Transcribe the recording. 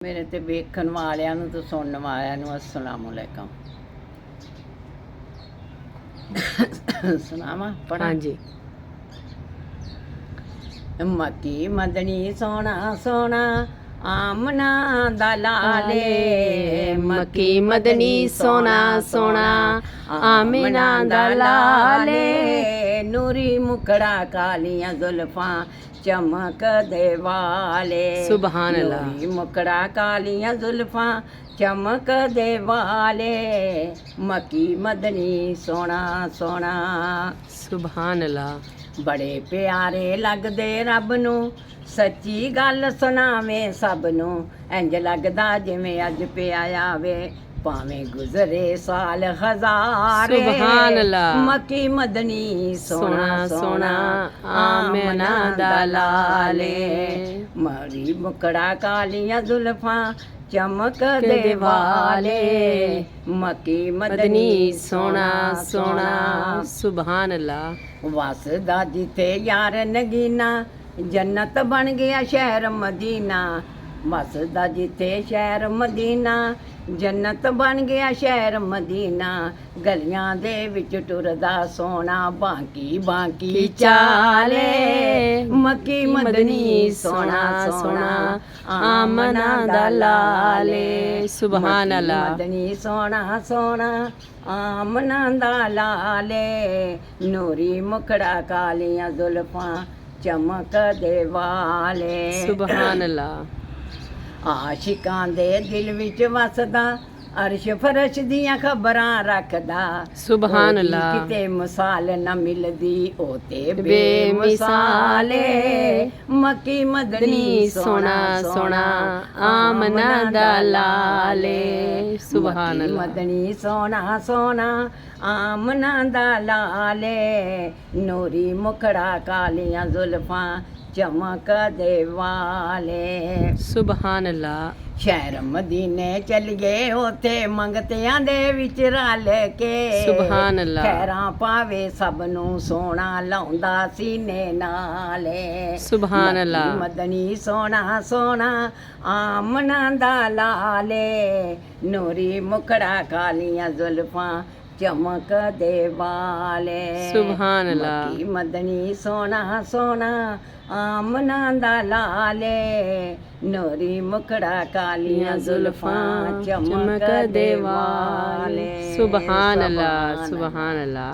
ਮੇਰੇ ਤੇ ਵੇਖਣ ਵਾਲਿਆਂ ਨੂੰ ਤੇ ਸੁਣਨ ਵਾਲਿਆਂ ਨੂੰ अस्सलाम वालेकुम। ਸੁਣਾਵਾਂ ਪੜ੍ਹਾਂ? ਹਾਂਜੀ। ਮੱਕੀ ਮਦਨੀ ਸੋਹਣਾ ਸੋਹਣਾ ਆਮਨਾ ਦਾ ਲਾਲੇ, ਮੱਕੀ ਮਦਨੀ ਸੋਹਣਾ ਸੋਹਣਾ ਆਮਨਾ ਦਾ ਲਾਲੇ, ਨੂਰੀ ਮੁਖੜਾ ਕਾਲੀਆਂ ਜ਼ੁਲਫਾਂ ਚਮਕ ਦੇ ਵਾਲੇ, ਸੁਭਾਨ ਅੱਲਾ। ਨੂਰੀ ਮੁਖੜਾ ਕਾਲੀਆਂ ਜ਼ੁਲਫਾਂ ਚਮਕ ਦੇ ਵਾਲੇ, ਮੱਕੀ ਮਦਨੀ ਸੋਹਣਾ ਸੋਹਣਾ। ਸੁਭਾਨ ਅੱਲਾ। ਬੜੇ ਪਿਆਰੇ ਲੱਗਦੇ ਰੱਬ ਨੂੰ, ਸੱਚੀ ਗੱਲ ਸੁਣਾਵੇਂ ਸਭ ਨੂੰ, ਇੰਜ ਲੱਗਦਾ ਜਿਵੇਂ ਅੱਜ ਪਿਆ ਆਵੇ, ਭਾਵੇਂ ਗੁਜ਼ਰੇ ਸਾਲ ਹਜ਼ਾਰੇ। ਸੁਭਾਨ ਅੱਲਾ। ਮੱਕੀ ਮਦਨੀ ਸੋਹਣਾ ਸੋਹਣਾ ਆਮਨਾ ਦਾ ਲਾਲੇ, ਮਰੀ ਮੁਕੜਾ ਕਾਲੀਆਂ ਜ਼ੁਲਫਾਂ ਚਮਕ ਦੇ ਵਾਲੇ, ਮੱਕੀ ਮਦਨੀ ਸੋਹਣਾ ਸੋਹਣਾ। ਸੁਭਾਨ ਅੱਲਾ। ਵਸਦਾ ਜਿੱਥੇ ਯਾਰ ਨਗੀਨਾ, ਜੰਨਤ ਬਣ ਗਿਆ ਸ਼ਹਿਰ ਮਦੀਨਾ, ਵਸਦਾ ਜਿੱਥੇ ਸ਼ਹਿਰ ਮਦੀਨਾ, ਜੰਨਤ ਬਣ ਗਿਆ ਸ਼ਹਿਰ ਮਦੀਨਾ, ਗਲੀਆਂ ਦੇ ਵਿੱਚ ਟੁਰਦਾ ਸੋਹਣਾ ਬਾਂਕੀ ਬਾਂਕੀ ਚਾਲੇ, ਮੱਕੀ ਮਦਨੀ ਸੋਹਣਾ ਸੋਹਣਾ ਆਮਨਾ ਦਾ ਲਾਲੇ। ਸੁਭਾਨ ਅੱਲਾ। ਮਦਨੀ ਸੋਹਣਾ ਸੋਹਣਾ ਆਮਨਾ ਦਾ ਲਾਲੇ, ਨੂਰੀ ਮੁਖੜਾ ਕਾਲੀਆਂ ਜ਼ੁਲਫਾਂ ਚਮਕ ਦੇ ਵਾਲੇ। ਸੁਭਾਨ ਅੱਲਾ। ਆਸ਼ਿਕਾਂ ਦੇ ਦਿਲ ਵਿੱਚ ਵਸਦਾ, ਅਰਸ਼ ਫਰਸ਼ ਦੀਆਂ ਖਬਰਾਂ ਰੱਖਦਾ, ਸੁਭਾਨ ਅੱਲਾ। ਕਿਤੇ ਮਿਸਾਲ ਨਾ ਮਿਲਦੀ ਉਹ ਤੇ ਬੇਮਿਸਾਲੇ, ਮੱਕੀ ਮਦਨੀ ਸੋਹਣਾ ਸੋਹਣਾ ਆਮਨਾ ਦਾ ਲਾਲੇ। ਸੁਭਾਨ ਅੱਲਾ। ਮਦਨੀ ਸੋਹਣਾ ਸੋਹਣਾ ਆਮਨਾ ਦਾ ਲਾਲੇ, ਨੂਰੀ ਮੁਖੜਾ ਕਾਲੀਆਂ ਜ਼ੁਲਫਾਂ ਚਮਕ ਦੇ ਵਾਲੇ। ਸੁਭਾਨ ਅੱਲਾ। ਸ਼ਹਿਰ ਮਦੀਨੇ ਚੱਲ ਗਏ ਉਥੇ ਮੰਗਤਿਆਂ ਦੇ ਵਿੱਚ ਰਲ ਕੇ, ਸੁਭਾਨ ਅੱਲਾ। ਖੈਰਾਂ ਪਾਵੇ ਸਭ ਨੂੰ ਸੋਹਣਾ ਲਾਉਂਦਾ ਸੀਨੇ ਨਾਲੇ, ਸੁਭਾਨ ਅੱਲਾ। ਮਦਨੀ ਸੋਹਣਾ ਸੋਹਣਾ ਆਮਨਾ ਦਾ ਲਾਲੇ, ਨੂਰੀ ਮੁਖੜਾ ਕਾਲੀਆਂ ਜ਼ੁਲਫਾਂ ਚਮਕ ਦੇ ਵਾਲੇ। ਸੁਭਾਨ ਅੱਲਾ। ਮੱਕੀ ਮਦਨੀ ਸੋਹਣਾ ਸੋਹਣਾ ਆਮਨਾ ਦਾ ਲਾਲੇ, ਨੂਰੀ ਮੁਖੜਾ ਕਾਲੀਆਂ ਜ਼ੁਲਫਾਂ ਚਮਕ ਦੇ ਵਾਲੇ। ਸੁਭਾਨ ਅੱਲਾ। ਸੁਭਾਨ ਅੱਲਾ।